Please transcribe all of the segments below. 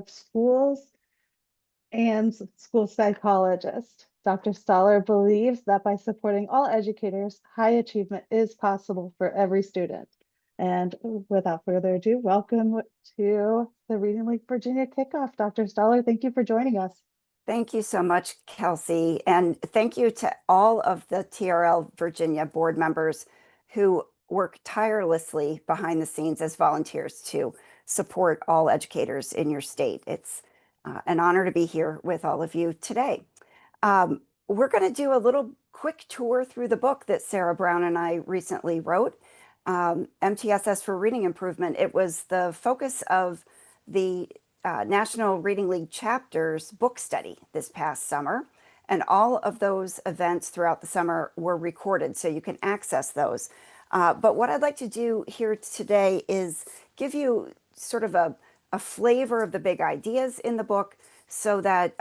schools and school psychologist. Dr. Stollar believes that by supporting all educators, high achievement is possible for every student. And without further ado, welcome to the Reading League Virginia Kickoff. Dr. Stollar, thank you for joining us. Thank you so much, Kelsey. And thank you to all of the TRL Virginia board members who work tirelessly behind the scenes as volunteers to support all educators in your state. It's an honor to be here with all of you today. We're going to do a little quick tour through the book that Sarah Brown and I recently wrote, MTSS for Reading Improvement. It was the focus of the National Reading League chapters book study this past summer, and all of those events throughout the summer were recorded, so you can access those. But what I'd like to do here today is give you sort of a flavor of the big ideas in the book so that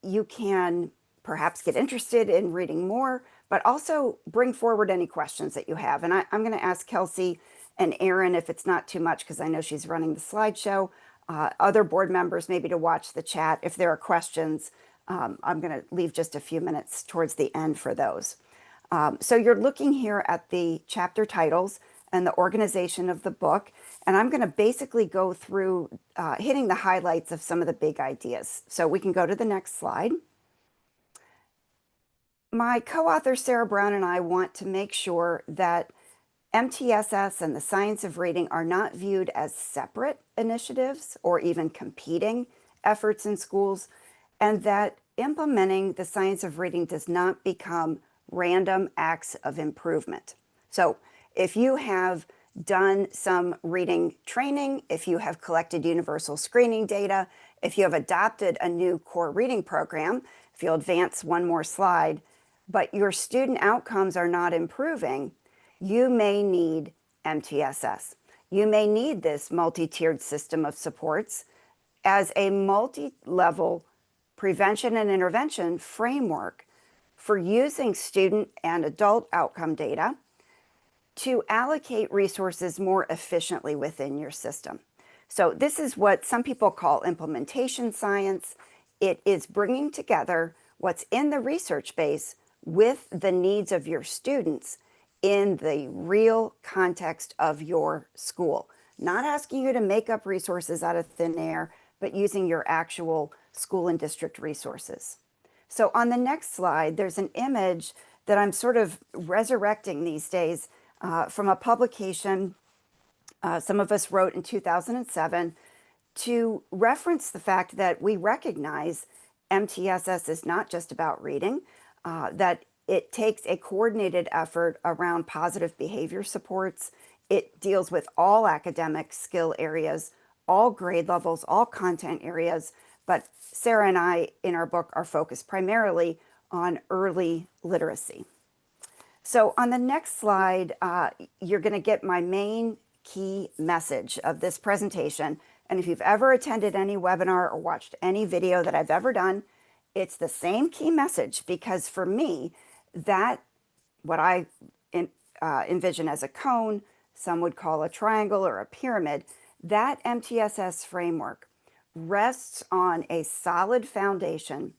you can perhaps get interested in reading more, but also bring forward any questions that you have. And I'm going to ask Kelsey and Erin, if it's not too much, because I know she's running the slideshow, other board members maybe to watch the chat. If there are questions, I'm going to leave just a few minutes towards the end for those. So you're looking here at the chapter titles and the organization of the book, and I'm going to basically go through hitting the highlights of some of the big ideas. So we can go to the next slide. My co-author Sarah Brown and I want to make sure that MTSS and the science of reading are not viewed as separate initiatives or even competing efforts in schools, and that implementing the science of reading does not become random acts of improvement. So if you have done some reading training, if you have collected universal screening data, if you have adopted a new core reading program, if you'll advance one more slide, but your student outcomes are not improving, you may need MTSS. You may need this multi-tiered system of supports as a multi-level prevention and intervention framework for using student and adult outcome data to allocate resources more efficiently within your system. So this is what some people call implementation science. It is bringing together what's in the research base with the needs of your students in the real context of your school. Not asking you to make up resources out of thin air, but using your actual school and district resources. So on the next slide, there's an image that I'm sort of resurrecting these days from a publication some of us wrote in 2007 to reference the fact that we recognize MTSS is not just about reading, that it takes a coordinated effort around positive behavior supports. It deals with all academic skill areas, all grade levels, all content areas. But Sarah and I, in our book, are focused primarily on early literacy. So on the next slide, you're going to get my main key message of this presentation. And if you've ever attended any webinar or watched any video that I've ever done, it's the same key message, because for me, that what I envision as a cone, some would call a triangle or a pyramid, that MTSS framework rests on a solid foundation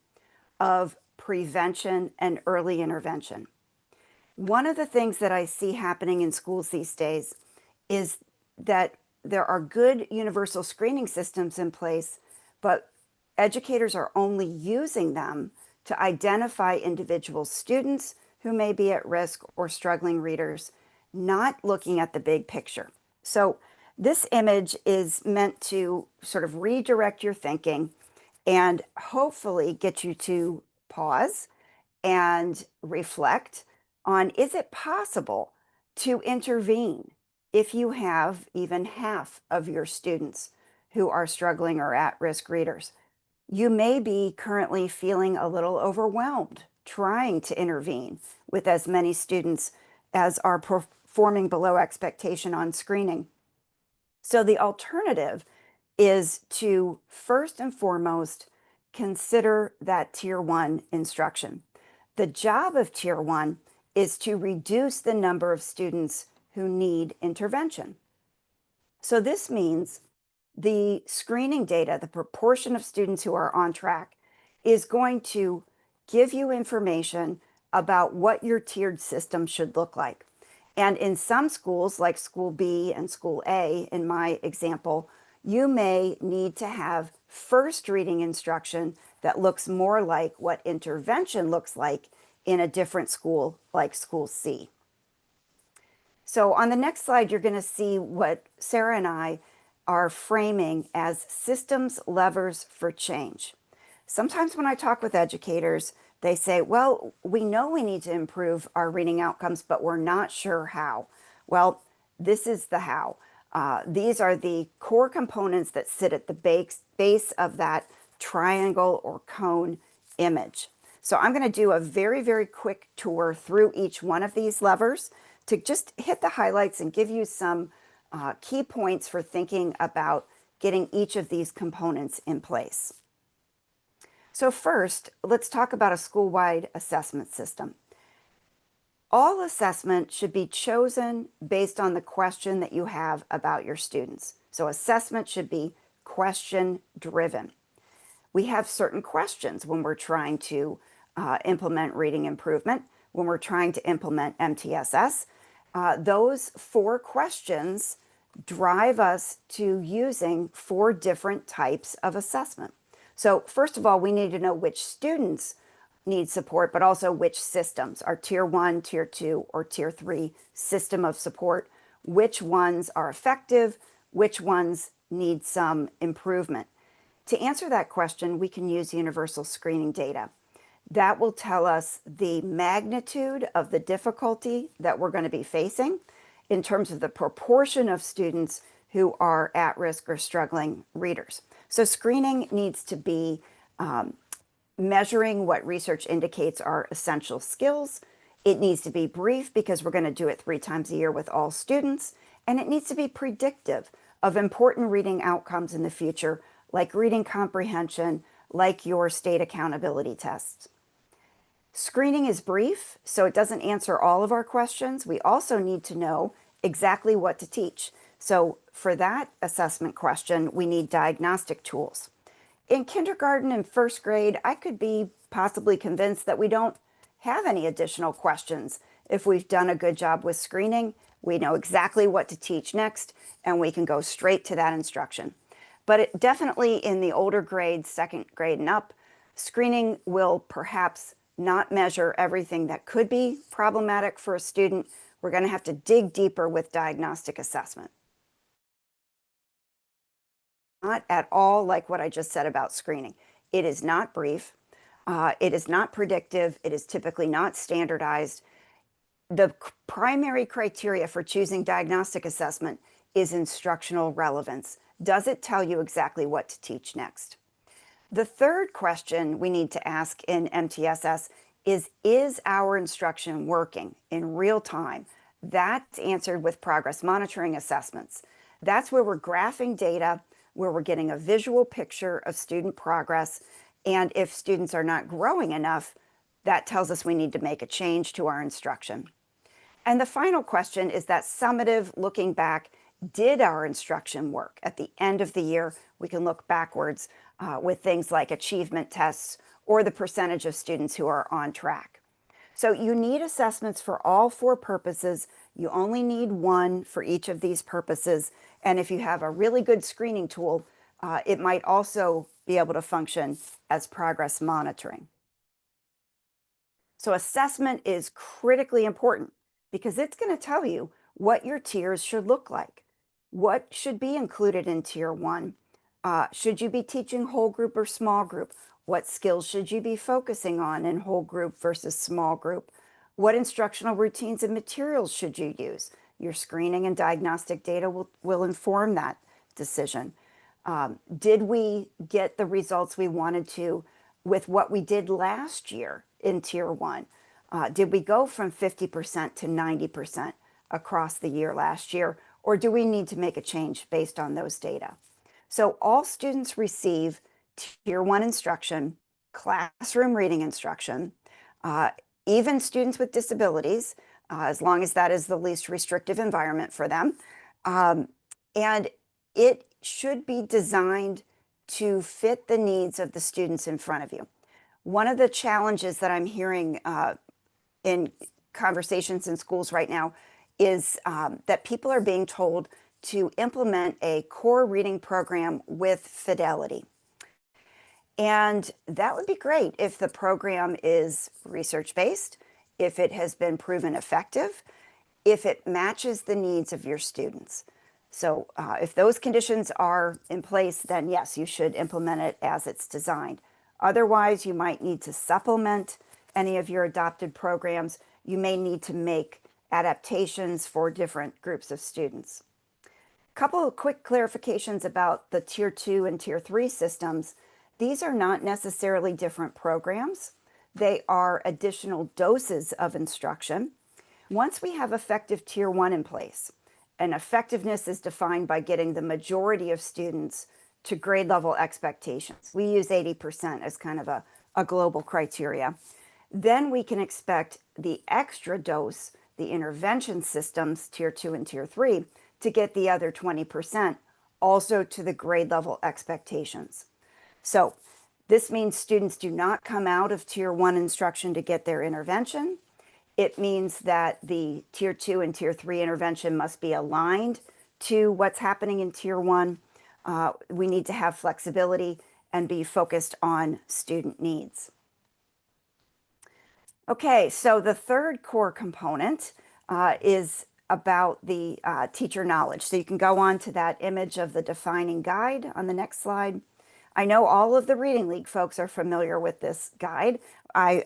of prevention and early intervention. One of the things that I see happening in schools these days is that there are good universal screening systems in place, but educators are only using them to identify individual students who may be at risk or struggling readers, not looking at the big picture. So this image is meant to sort of redirect your thinking and hopefully get you to pause and reflect on, is it possible to intervene if you have even half of your students who are struggling or at-risk readers? You may be currently feeling a little overwhelmed trying to intervene with as many students as are performing below expectation on screening. So the alternative is to first and foremost consider that Tier 1 instruction. The job of Tier 1 is to reduce the number of students who need intervention. So this means the screening data, the proportion of students who are on track, is going to give you information about what your tiered system should look like. And in some schools, like School B and School A, in my example, you may need to have first reading instruction that looks more like what intervention looks like in a different school, like School C. So on the next slide, you're going to see what Sarah and I are framing as systems levers for change. Sometimes when I talk with educators, they say, well, we know we need to improve our reading outcomes, but we're not sure how. Well, this is the how. These are the core components that sit at the base of that triangle or cone image. So I'm going to do a very, very quick tour through each one of these levers to just hit the highlights and give you some key points for thinking about getting each of these components in place. So first, let's talk about a school-wide assessment system. All assessment should be chosen based on the question that you have about your students. So assessment should be question-driven. We have certain questions when we're trying to implement reading improvement, when we're trying to implement MTSS. Those 4 questions drive us to using 4 different types of assessment. So first of all, we need to know which students need support, but also which systems, our Tier 1, Tier 2, or Tier 3 system of support, which ones are effective, which ones need some improvement. To answer that question, we can use universal screening data. That will tell us the magnitude of the difficulty that we're going to be facing in terms of the proportion of students who are at risk or struggling readers. So screening needs to be measuring what research indicates are essential skills. It needs to be brief because we're going to do it 3 times a year with all students. And it needs to be predictive of important reading outcomes in the future, like reading comprehension, like your state accountability tests. Screening is brief, so it doesn't answer all of our questions. We also need to know exactly what to teach. So for that assessment question, we need diagnostic tools. In kindergarten and first grade, I could be possibly convinced that we don't have any additional questions. If we've done a good job with screening, we know exactly what to teach next, and we can go straight to that instruction. But definitely in the older grades, 2nd grade and up, screening will perhaps not measure everything that could be problematic for a student. We're going to have to dig deeper with diagnostic assessment. Not at all like what I just said about screening. It is not brief. It is not predictive. It is typically not standardized. The primary criteria for choosing diagnostic assessment is instructional relevance. Does it tell you exactly what to teach next? The third question we need to ask in MTSS is our instruction working in real time? That's answered with progress monitoring assessments. That's where we're graphing data, where we're getting a visual picture of student progress. And if students are not growing enough, that tells us we need to make a change to our instruction. And the final question is that summative looking back. Did our instruction work? At the end of the year, we can look backwards with things like achievement tests or the percentage of students who are on track. So you need assessments for all 4 purposes. You only need 1 for each of these purposes. And if you have a really good screening tool, it might also be able to function as progress monitoring. So assessment is critically important because it's going to tell you what your tiers should look like. What should be included in Tier 1? Should you be teaching whole group or small group? What skills should you be focusing on in whole group versus small group? What instructional routines and materials should you use? Your screening and diagnostic data will inform that decision. Did we get the results we wanted to with what we did last year in Tier 1? Did we go from 50% to 90% across the year last year? Or do we need to make a change based on those data? So all students receive Tier 1 instruction, classroom reading instruction, even students with disabilities, as long as that is the least restrictive environment for them. And it should be designed to fit the needs of the students in front of you. One of the challenges that I'm hearing in conversations in schools right now is that people are being told to implement a core reading program with fidelity. And that would be great if the program is research-based, if it has been proven effective, if it matches the needs of your students. So if those conditions are in place, then yes, you should implement it as it's designed. Otherwise, you might need to supplement any of your adopted programs. You may need to make adaptations for different groups of students. A couple of quick clarifications about the Tier 2 and Tier 3 systems. These are not necessarily different programs. They are additional doses of instruction. Once we have effective Tier 1 in place, and effectiveness is defined by getting the majority of students to grade level expectations. We use 80% as kind of a global criteria. Then we can expect the extra dose, the intervention systems, Tier 2 and Tier 3, to get the other 20% also to the grade level expectations. So this means students do not come out of Tier 1 instruction to get their intervention. It means that the Tier 2 and Tier 3 intervention must be aligned to what's happening in Tier 1. We need to have flexibility and be focused on student needs. Okay, so the third core component is about the teacher knowledge. So you can go on to that image of the defining guide on the next slide. I know all of the Reading League folks are familiar with this guide. I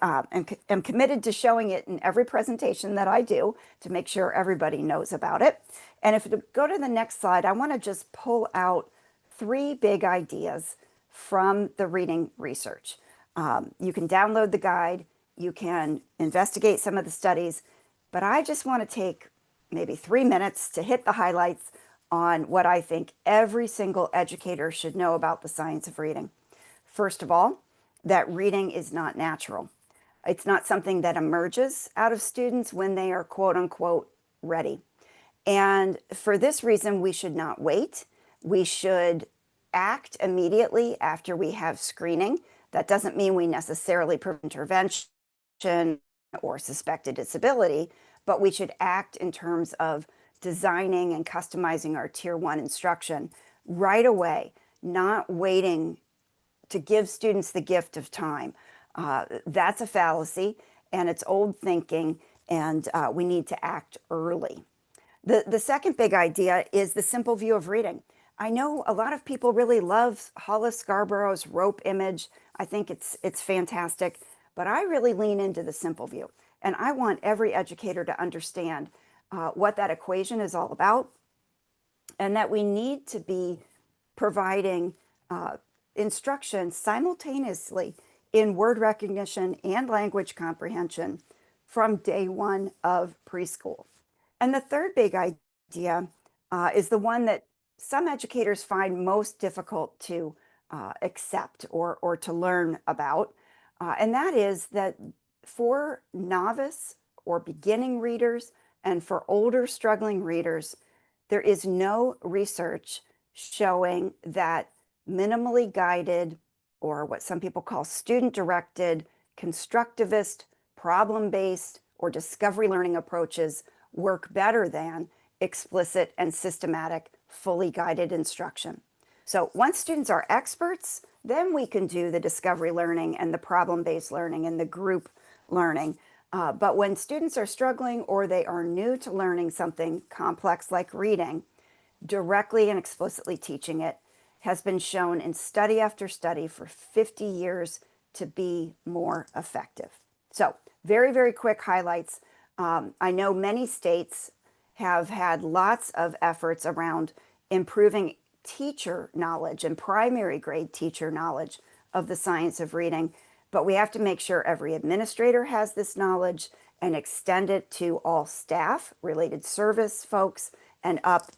am committed to showing it in every presentation that I do to make sure everybody knows about it. And if you go to the next slide, I want to just pull out 3 big ideas from the reading research. You can download the guide, you can investigate some of the studies, but I just want to take maybe 3 minutes to hit the highlights on what I think every single educator should know about the science of reading. First of all, that reading is not natural. It's not something that emerges out of students when they are quote unquote ready. And for this reason, we should not wait. We should act immediately after we have screening. That doesn't mean we necessarily prevent intervention or suspected disability, but we should act in terms of designing and customizing our Tier 1 instruction right away, not waiting to give students the gift of time. That's a fallacy, and it's old thinking, and we need to act early. The second big idea is the simple view of reading. I know a lot of people really love Hollis Scarborough's rope image. I think it's fantastic, but I really lean into the simple view. And I want every educator to understand what that equation is all about, and that we need to be providing instruction simultaneously in word recognition and language comprehension from day 1 of preschool. And the third big idea is the one that some educators find most difficult to accept or to learn about, and that is that for novice or beginning readers and for older struggling readers, there is no research showing that minimally guided, or what some people call student-directed, constructivist, problem-based, or discovery learning approaches work better than explicit and systematic, fully guided instruction. So once students are experts, then we can do the discovery learning and the problem-based learning and the group learning. But when students are struggling or they are new to learning something complex like reading, directly and explicitly teaching it has been shown in study after study for 50 years to be more effective. So very, very quick highlights. I know many states have had lots of efforts around improving teacher knowledge and primary grade teacher knowledge of the science of reading, but we have to make sure every administrator has this knowledge and extend it to all staff, related service folks, and up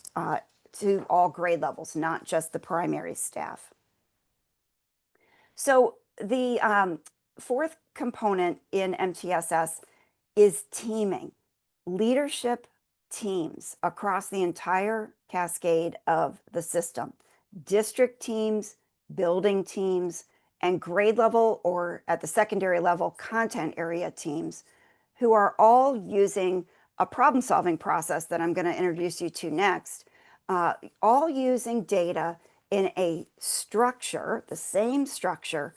to all grade levels, not just the primary staff. So the fourth component in MTSS is teaming, leadership teams across the entire cascade of the system. district teams, building teams, and grade level or at the secondary level content area teams who are all using a problem solving process that I'm going to introduce you to next, all using data in a structure, the same structure,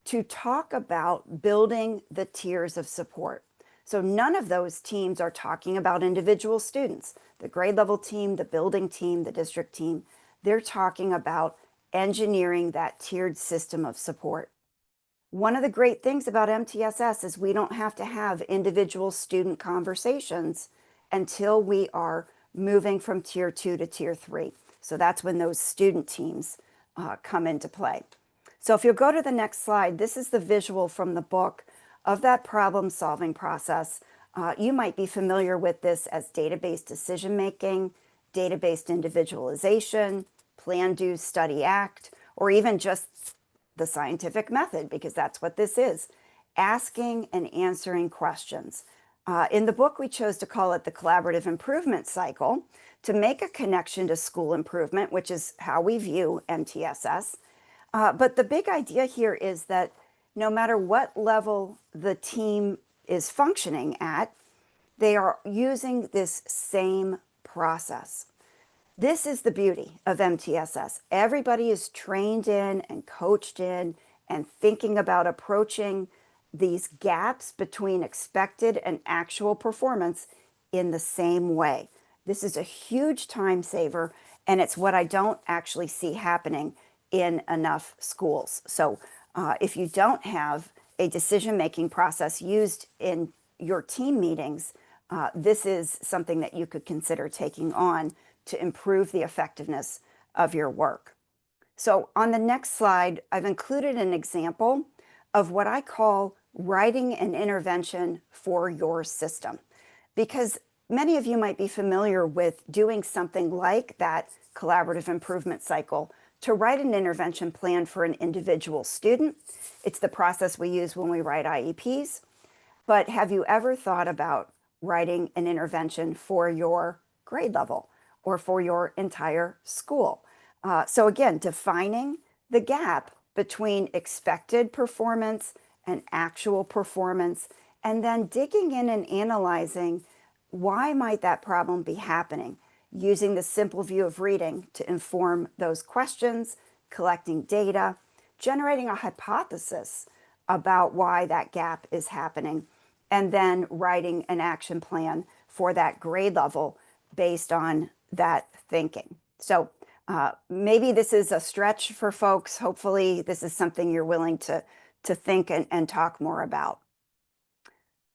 to talk about building the tiers of support. So none of those teams are talking about individual students. The grade level team, the building team, the district team, they're talking about engineering that tiered system of support. One of the great things about MTSS is we don't have to have individual student conversations until we are moving from tier 2 to tier 3. So that's when those student teams come into play. So if you'll go to the next slide, this is the visual from the book of that problem solving process. You might be familiar with this as database decision making, database individualization, plan, do, study, act, or even just the scientific method, because that's what this is, asking and answering questions. In the book, we chose to call it the collaborative improvement cycle to make a connection to school improvement, which is how we view MTSS. But the big idea here is that no matter what level the team is functioning at, they are using this same process. This is the beauty of MTSS. Everybody is trained in and coached in and thinking about approaching these gaps between expected and actual performance in the same way. This is a huge time saver, and it's what I don't actually see happening in enough schools. So if you don't have a decision-making process used in your team meetings, this is something that you could consider taking on to improve the effectiveness of your work. So on the next slide, I've included an example of what I call writing an intervention for your system, because many of you might be familiar with doing something like that collaborative improvement cycle to write an intervention plan for an individual student. It's the process we use when we write IEPs. But have you ever thought about writing an intervention for your grade level or for your entire school? So again, defining the gap between expected performance and actual performance, and then digging in and analyzing why might that problem be happening, using the simple view of reading to inform those questions, collecting data, generating a hypothesis about why that gap is happening, and then writing an action plan for that grade level based on that thinking. So maybe this is a stretch for folks. Hopefully this is something you're willing to think and talk more about.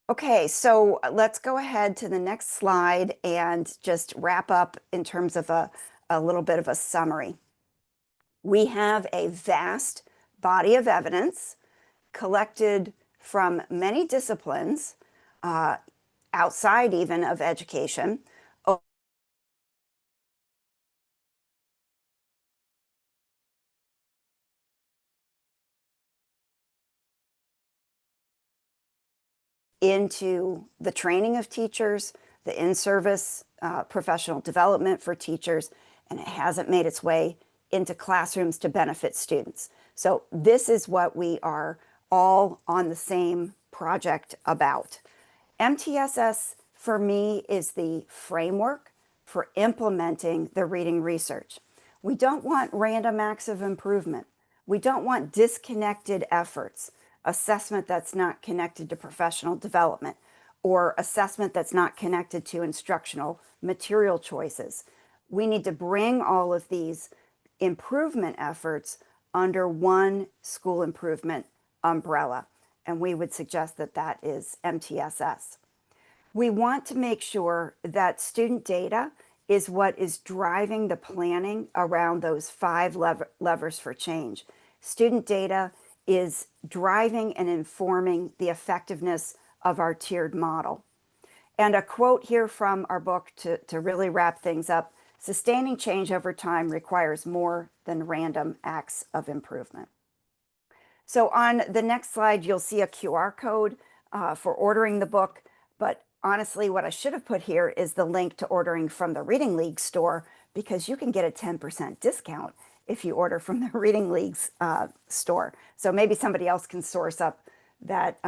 Okay, so let's go ahead to the next slide and just wrap up in terms of a little bit of a summary. We have a vast body of evidence collected from many disciplines, outside even of education, into the training of teachers, the in-service professional development for teachers, and it hasn't made its way into classrooms to benefit students. So this is what we are all on the same project about. MTSS, for me, is the framework for implementing the reading research. We don't want random acts of improvement. We don't want disconnected efforts, assessment that's not connected to professional development, or assessment that's not connected to instructional material choices. We need to bring all of these improvement efforts under one school improvement umbrella, and we would suggest that that is MTSS. We want to make sure that student data is what is driving the planning around those 5 levers for change. Student data is driving and informing the effectiveness of our tiered model. And a quote here from our book to really wrap things up: sustaining change over time requires more than random acts of improvement. So on the next slide, you'll see a QR code for ordering the book. But honestly, what I should have put here is the link to ordering from the Reading League store, because you can get a 10% discount if you order from the Reading League's store. So maybe somebody else can source up that,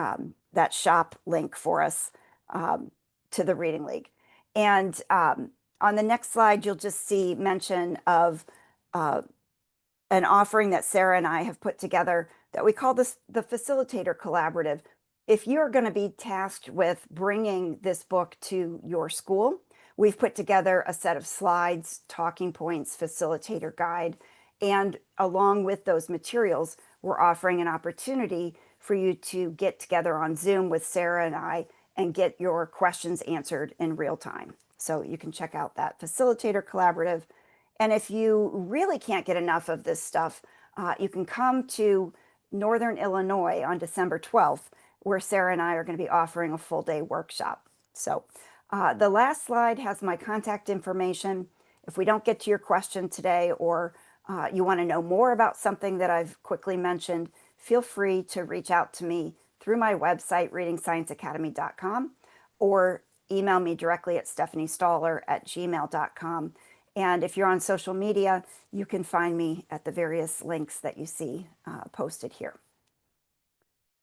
that shop link for us to the Reading League. And on the next slide, you'll just see mention of an offering that Sarah and I have put together that we call this the Facilitator Collaborative. If you're going to be tasked with bringing this book to your school, we've put together a set of slides, talking points, facilitator guide, and along with those materials, we're offering an opportunity for you to get together on Zoom with Sarah and I and get your questions answered in real time. So you can check out that Facilitator Collaborative. And if you really can't get enough of this stuff, you can come to Northern Illinois on December 12th, where Sarah and I are going to be offering a full day workshop. So the last slide has my contact information. If we don't get to your question today, or you want to know more about something that I've quickly mentioned, feel free to reach out to me through my website, readingscienceacademy.com, or email me directly at stephaniestollar@gmail.com. And if you're on social media, you can find me at the various links that you see posted here.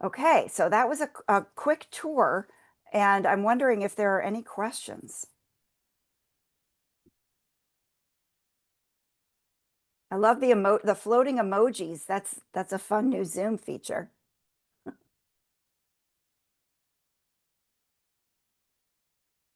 Okay, so that was a quick tour, and I'm wondering if there are any questions. I love the floating emojis. That's a fun new Zoom feature.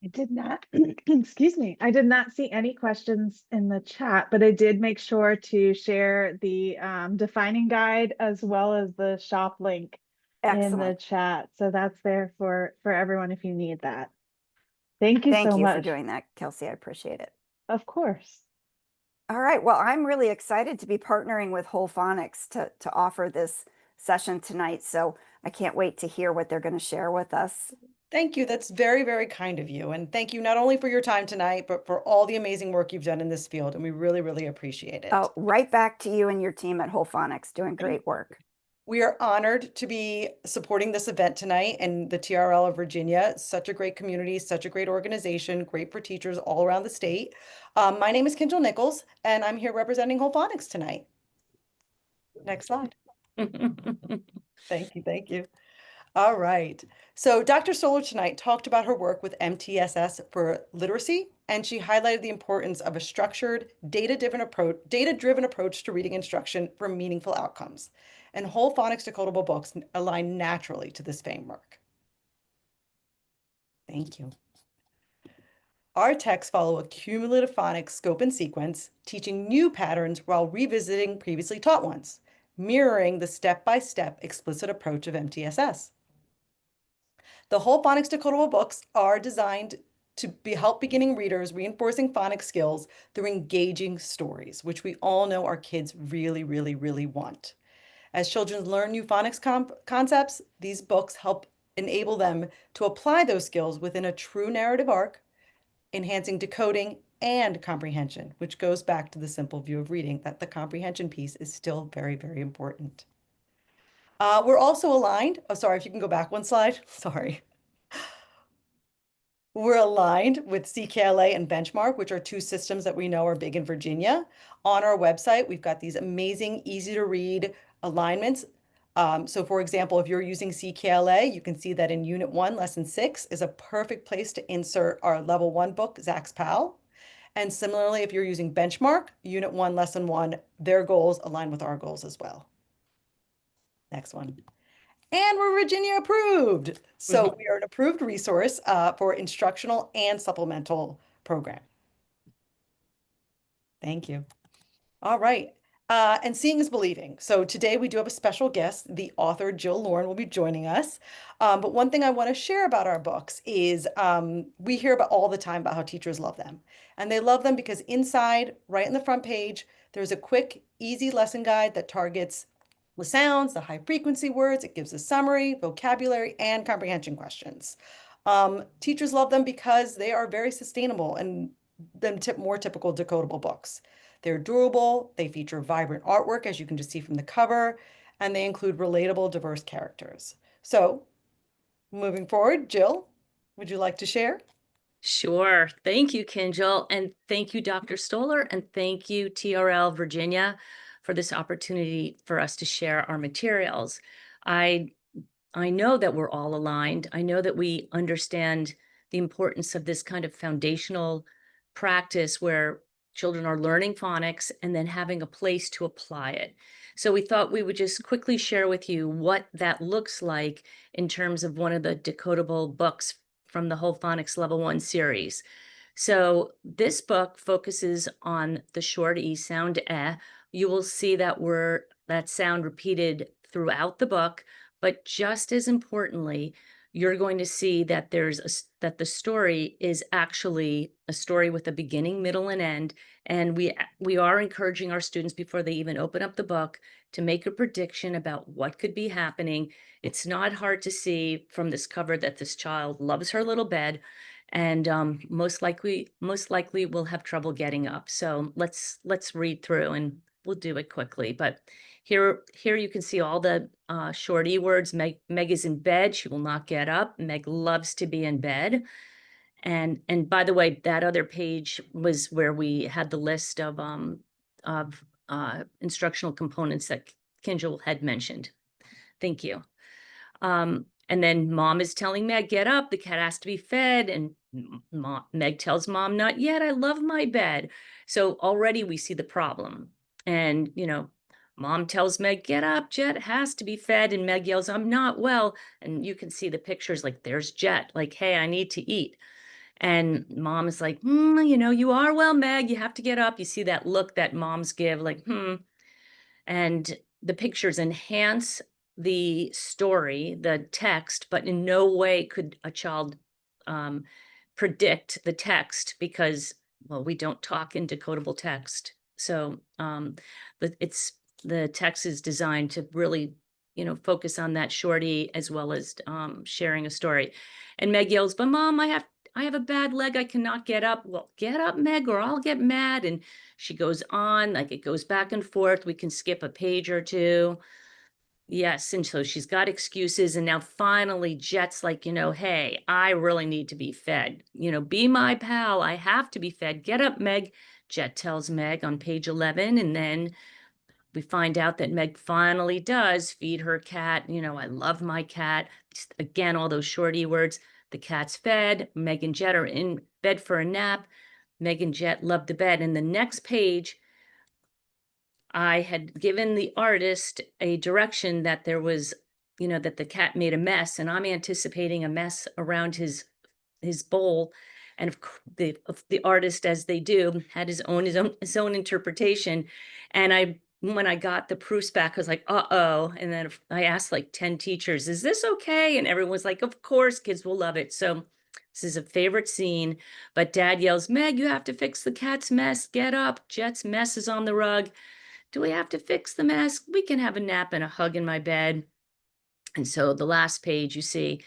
I did not, excuse me, I did not see any questions in the chat, but I did make sure to share the defining guide as well as the shop link in the Excellent. chat. So that's there for everyone if you need that. Thank you Thank so you for much. doing that, Kelsey. I appreciate it. Of course. All right. Well, I'm really excited to be partnering with Whole Phonics to offer this session tonight. So I can't wait to hear what they're going to share with us. Thank you. That's very, very kind of you. And thank you not only for your time tonight, but for all the amazing work you've done in this field. And we really, really appreciate it. Oh, right back to you and your team at Whole Phonics doing great work. We are honored to be supporting this event tonight and the TRL of Virginia. Such a great community, such a great organization, great for teachers all around the state. My name is Kendall Nichols, and I'm here representing Whole Phonics tonight. Next slide. Thank you. Thank you. All right. So Dr. Stollar tonight talked about her work with MTSS for literacy, and she highlighted the importance of a structured, data-driven approach to reading instruction for meaningful outcomes. And Whole Phonics decodable books align naturally to this framework. Thank you. Our texts follow a cumulative phonics scope and sequence, teaching new patterns while revisiting previously taught ones, mirroring the step-by-step explicit approach of MTSS. The Whole Phonics decodable books are designed to help beginning readers reinforcing phonics skills through engaging stories, which we all know our kids really, really, really want. As children learn new phonics concepts, these books help enable them to apply those skills within a true narrative arc, enhancing decoding and comprehension, which goes back to the simple view of reading, that the comprehension piece is still very, very important. We're also aligned. Oh, sorry, if you can go back one slide. Sorry. We're aligned with CKLA and Benchmark, which are two systems that we know are big in Virginia. On our website, we've got these amazing, easy to read alignments. So for example, if you're using CKLA, you can see that in Unit 1, Lesson 6 is a perfect place to insert our Level 1 book, Zach's Pal. And similarly, if you're using Benchmark, Unit 1, Lesson 1, their goals align with our goals as well. Next one. And we're Virginia approved. So we are an approved resource for instructional and supplemental program. Thank you. All right. And seeing is believing. So today we do have a special guest. The author, Jill Lauren, will be joining us. But one thing I want to share about our books is we hear about all the time about how teachers love them. And they love them because inside, right in the front page, there's a quick, easy lesson guide that targets the sounds, the high frequency words. It gives a summary, vocabulary, and comprehension questions. Teachers love them because they are very sustainable and than more typical decodable books. They're durable, they feature vibrant artwork, as you can just see from the cover, and they include relatable, diverse characters. So moving forward, Jill, would you like to share? Sure. Thank you, Kendall. And thank you, Dr. Stollar. And thank you, TRL Virginia, for this opportunity for us to share our materials. I know that we're all aligned. I know that we understand the importance of this kind of foundational practice where children are learning phonics and then having a place to apply it. So we thought we would just quickly share with you what that looks like in terms of one of the decodable books from the whole phonics level 1 series. So this book focuses on the short E sound eh. You will see that sound repeated throughout the book, but just as importantly, you're going to see that that the story is actually a story with a beginning, middle, and end. And we are encouraging our students before they even open up the book to make a prediction about what could be happening. It's not hard to see from this cover that this child loves her little bed, and most likely will have trouble getting up. So let's read through, and we'll do it quickly. But here you can see all the short E words. Meg is in bed. She will not get up. Meg loves to be in bed. And by the way, that other page was where we had the list of instructional components that Kinjal had mentioned. Thank you. And then mom is telling Meg, get up, the cat has to be fed. And Meg tells mom, not yet, I love my bed. So already we see the problem. And, mom tells Meg, get up, Jet has to be fed. And Meg yells, I'm not well. And you can see the pictures, like there's Jet, like, hey, I need to eat. And mom is like, you are well, Meg, you have to get up. You see that look that moms give, like, And the pictures enhance the story, the text, but in no way could a child predict the text because, well, we don't talk in decodable text. So the text is designed to really, focus on that shorty as well as sharing a story. And Meg yells, but mom, I have a bad leg. I cannot get up. Well, get up, Meg, or I'll get mad. And she goes on, like it goes back and forth. We can skip a page or two. Yes. And so she's got excuses. And now finally, Jet's like, hey, I really need to be fed. Be my pal. I have to be fed. Get up, Meg. Jet tells Meg on page 11. And then we find out that Meg finally does feed her cat. I love my cat. Again, all those short E words. The cat's fed. Meg and Jet are in bed for a nap. Meg and Jet love the bed. And the next page, I had given the artist a direction that there was, that the cat made a mess, and I'm anticipating a mess around his bowl. And the artist, as they do, had his own interpretation. And when I got the proofs back, I was like, uh-oh. And then I asked like 10 teachers, is this okay? And everyone was like, of course, kids will love it. So this is a favorite scene. But Dad yells, Meg, you have to fix the cat's mess. Get up. Jet's mess is on the rug. Do we have to fix the mess? We can have a nap and a hug in my bed. And so the last page, you see,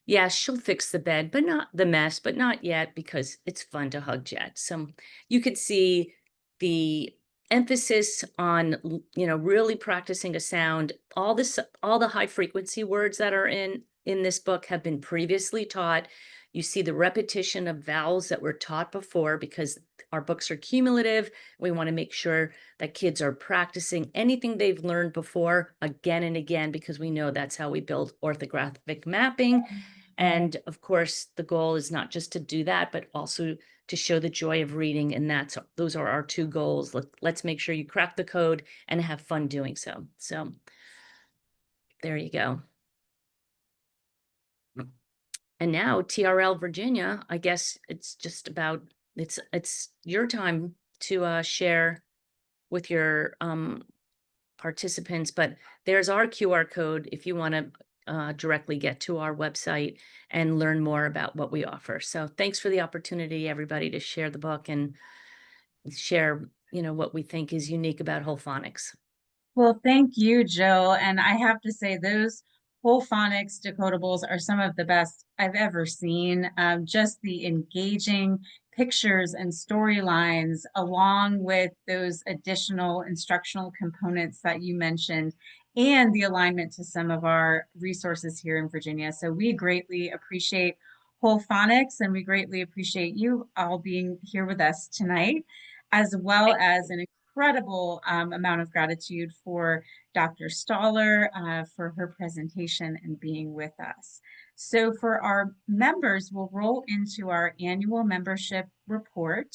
yeah, she'll fix the bed, but not the mess, but not yet, because it's fun to hug Jet. So you could see the emphasis on, really practicing a sound. All the high frequency words that are in this book have been previously taught. You see the repetition of vowels that were taught before because our books are cumulative. We want to make sure that kids are practicing anything they've learned before again and again, because we know that's how we build orthographic mapping. And of course, the goal is not just to do that, but also to show the joy of reading. And those are our two goals. Let's make sure you crack the code and have fun doing so. So there you go. And now TRL Virginia, I guess it's just about, it's your time to share with your participants, but there's our QR code if you want to directly get to our website and learn more about what we offer. So thanks for the opportunity, everybody, to share the book and share, what we think is unique about whole phonics. Well, thank you, Jill. And I have to say, those whole phonics decodables are some of the best I've ever seen. Just the engaging pictures and storylines, along with those additional instructional components that you mentioned, and the alignment to some of our resources here in Virginia. So we greatly appreciate whole phonics, and we greatly appreciate you all being here with us tonight, as well as an incredible amount of gratitude for Dr. Stollar for her presentation and being with us. So for our members, we'll roll into our annual membership report.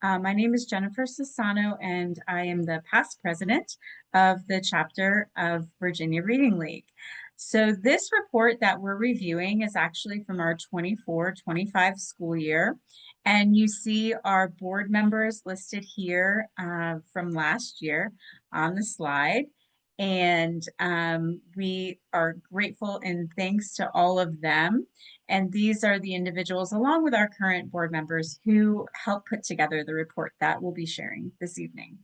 My name is Jennifer Sassano, and I am the past president of the chapter of Virginia Reading League. So this report that we're reviewing is actually from our 24-25 school year. And you see our board members listed here from last year on the slide. And we are grateful and thanks to all of them. And these are the individuals, along with our current board members, who helped put together the report that we'll be sharing this evening.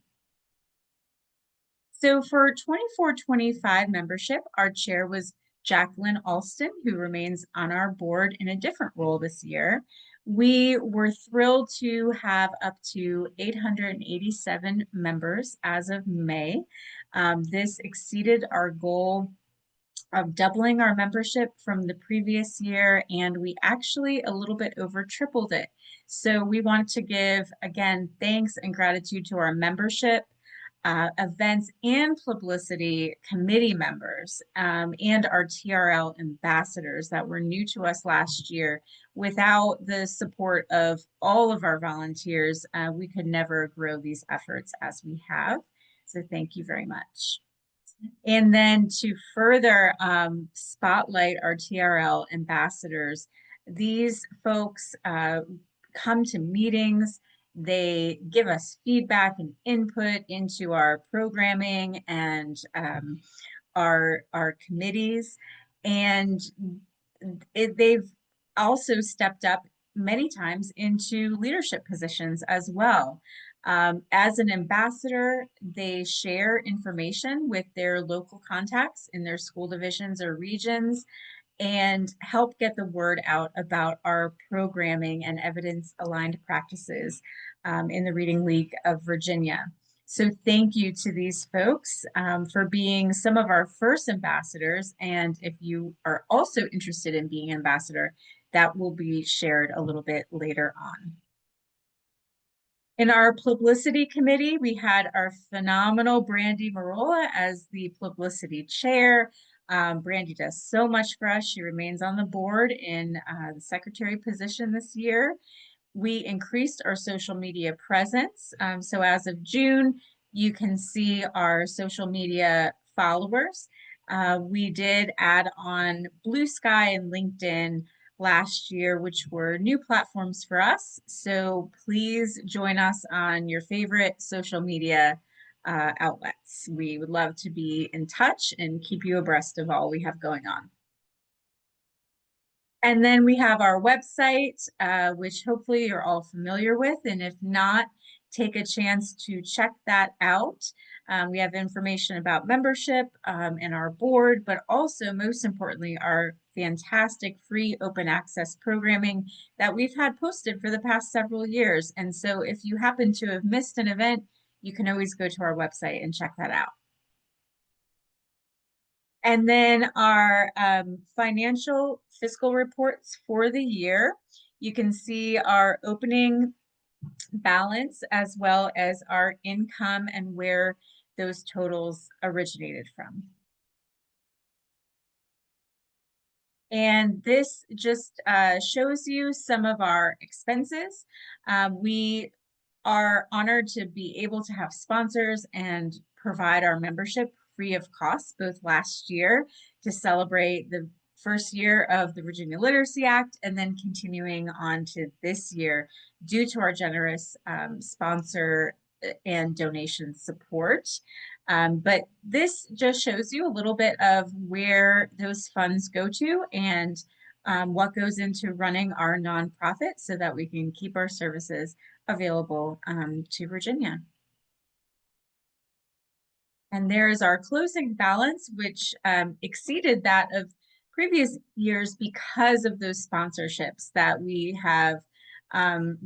So for 24-25 membership, our chair was Jacqueline Alston, who remains on our board in a different role this year. We were thrilled to have up to 887 members as of May. This exceeded our goal of doubling our membership from the previous year, and we actually a little bit over tripled it. So we want to give, again, thanks and gratitude to our membership, events and publicity committee members, and our TRL ambassadors that were new to us last year. Without the support of all of our volunteers, we could never grow these efforts as we have. So thank you very much. And then to further spotlight our TRL ambassadors, these folks come to meetings. They give us feedback and input into our programming and our committees. And they've also stepped up many times into leadership positions as well. As an ambassador, they share information with their local contacts in their school divisions or regions and help get the word out about our programming and evidence-aligned practices in the Reading League of Virginia. So thank you to these folks for being some of our first ambassadors. And if you are also interested in being an ambassador, that will be shared a little bit later on. In our publicity committee, we had our phenomenal Brandy Marola as the publicity chair. Brandy does so much for us. She remains on the board in the secretary position this year. We increased our social media presence. So as of June, you can see our social media followers. We did add on Blue Sky and LinkedIn last year, which were new platforms for us. So please join us on your favorite social media outlets. We would love to be in touch and keep you abreast of all we have going on. And then we have our website, which hopefully you're all familiar with. And if not, take a chance to check that out. We have information about membership and our board, but also most importantly, our fantastic free open access programming that we've had posted for the past several years. And so if you happen to have missed an event, you can always go to our website and check that out. And then our financial fiscal reports for the year. You can see our opening balance as well as our income and where those totals originated from. And this just shows you some of our expenses. We are honored to be able to have sponsors and provide our membership free of cost, both last year to celebrate the first year of the Virginia Literacy Act, and then continuing on to this year due to our generous sponsor and donation support. But this just shows you a little bit of where those funds go to and what goes into running our nonprofit so that we can keep our services available to Virginia. And there is our closing balance, which exceeded that of previous years because of those sponsorships that we have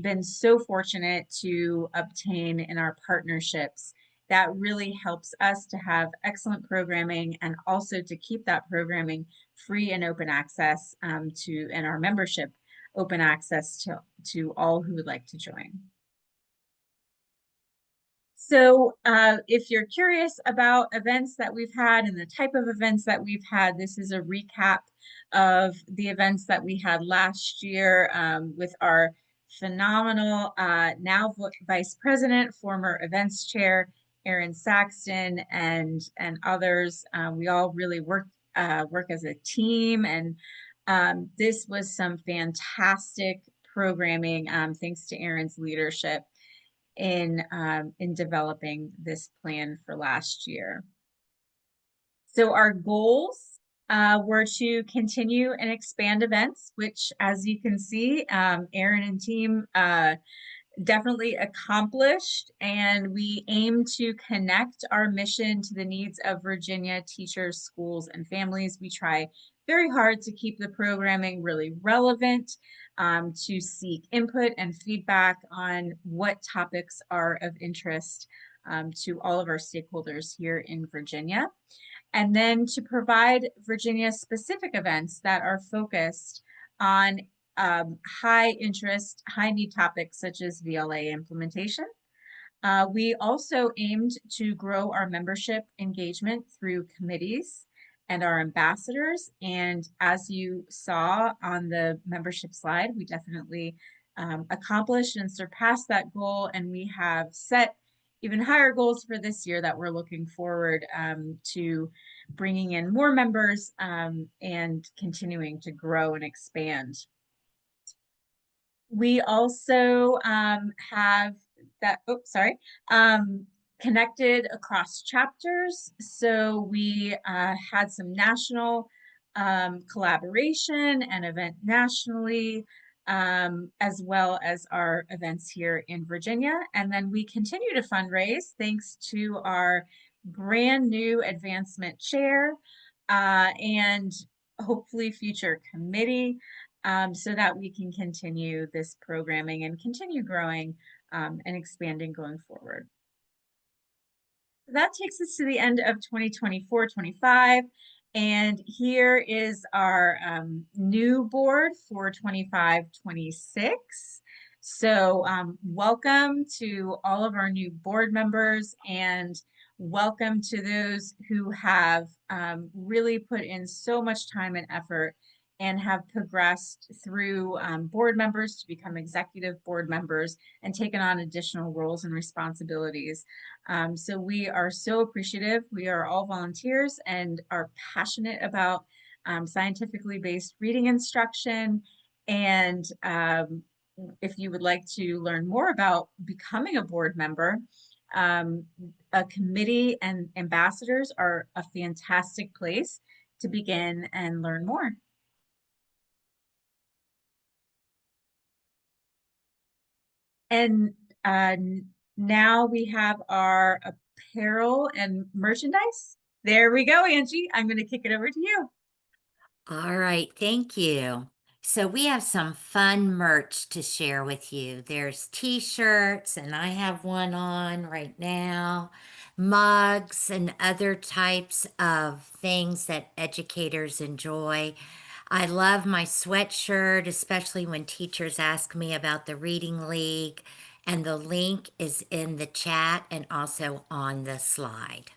been so fortunate to obtain in our partnerships. That really helps us to have excellent programming and also to keep that programming free and open access and our membership open access to all who would like to join. So if you're curious about events that we've had and the type of events that we've had, this is a recap of the events that we had last year with our phenomenal now Vice President, former events chair, Erin Saxton, and others. We all really work as a team, and this was some fantastic programming thanks to Erin's leadership in developing this plan for last year. So our goals were to continue and expand events, which, as you can see, Erin and team definitely accomplished, and we aim to connect our mission to the needs of Virginia teachers, schools, and families. We try very hard to keep the programming really relevant, to seek input and feedback on what topics are of interest to all of our stakeholders here in Virginia, and then to provide Virginia-specific events that are focused on high interest, high need topics such as VLA implementation. We also aimed to grow our membership engagement through committees and our ambassadors. And as you saw on the membership slide, we definitely accomplished and surpassed that goal. And we have set even higher goals for this year that we're looking forward to bringing in more members and continuing to grow and expand. We also have that, connected across chapters. So we had some national collaboration and event nationally, as well as our events here in Virginia. And then we continue to fundraise thanks to our brand new advancement chair and hopefully future committee, so that we can continue this programming and continue growing and expanding going forward. That takes us to the end of 2024-25. And here is our new board for 25-26. So welcome to all of our new board members, and welcome to those who have really put in so much time and effort and have progressed through board members to become executive board members and taken on additional roles and responsibilities. So we are so appreciative. We are all volunteers and are passionate about scientifically based reading instruction. And if you would like to learn more about becoming a board member, a committee and ambassadors are a fantastic place to begin and learn more. And now we have our apparel and merchandise. There we go, Angie. I'm going to kick it over to you. All right, thank you. So we have some fun merch to share with you. There's t-shirts, and I have one on right now, mugs, and other types of things that educators enjoy. I love my sweatshirt, especially when teachers ask me about the Reading League, and the link is in the chat and also on the slide.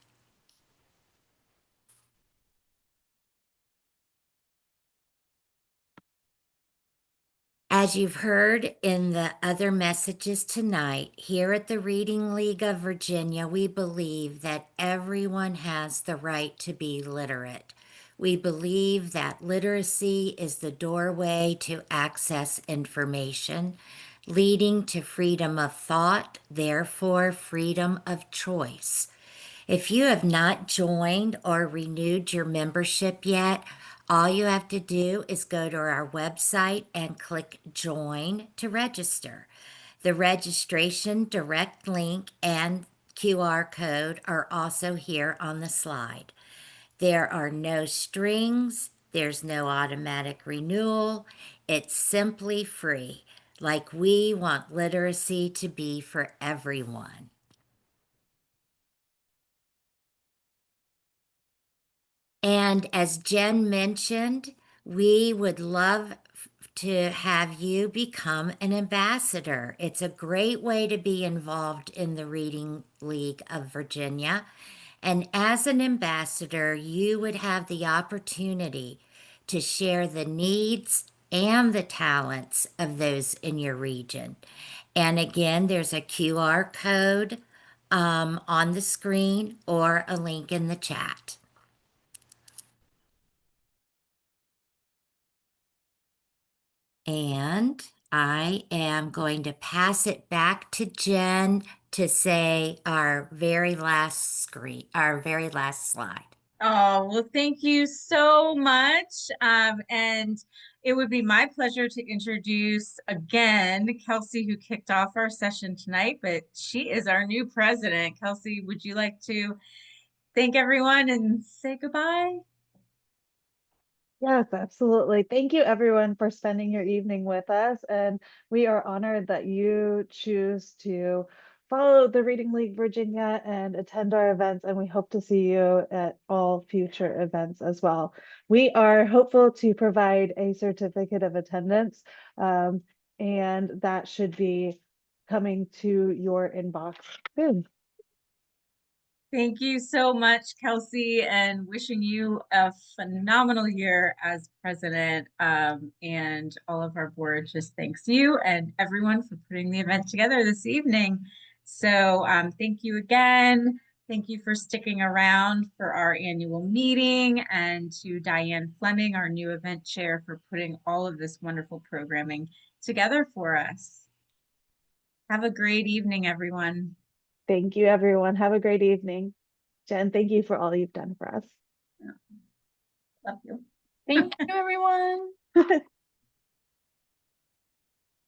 As you've heard in the other messages tonight, here at the Reading League of Virginia, we believe that everyone has the right to be literate. We believe that literacy is the doorway to access information, leading to freedom of thought, therefore freedom of choice. If you have not joined or renewed your membership yet, all you have to do is go to our website and click join to register. The registration direct link and QR code are also here on the slide. There are no strings, there's no automatic renewal, it's simply free, like we want literacy to be for everyone. And as Jen mentioned, we would love to have you become an ambassador. It's a great way to be involved in the Reading League of Virginia. And as an ambassador, you would have the opportunity to share the needs and the talents of those in your region. And again, there's a QR code on the screen or a link in the chat. And I am going to pass it back to Jen to say our very last slide. Oh, well, thank you so much. And it would be my pleasure to introduce again Kelsey, who kicked off our session tonight, but she is our new president. Kelsey, would you like to thank everyone and say goodbye? Yes, absolutely. Thank you, everyone, for spending your evening with us. And we are honored that you choose to follow the Reading League Virginia and attend our events. And we hope to see you at all future events as well. We are hopeful to provide a certificate of attendance, and that should be coming to your inbox soon. Thank you so much, Kelsey, and wishing you a phenomenal year as president. And all of our board just thanks you and everyone for putting the event together this evening. So thank you again. Thank you for sticking around for our annual meeting, and to Diane Fleming, our new event chair, for putting all of this wonderful programming together for us. Have a great evening, everyone. Thank you, everyone. Have a great evening. Jen, thank you for all you've done for us. Love you. Thank you, everyone.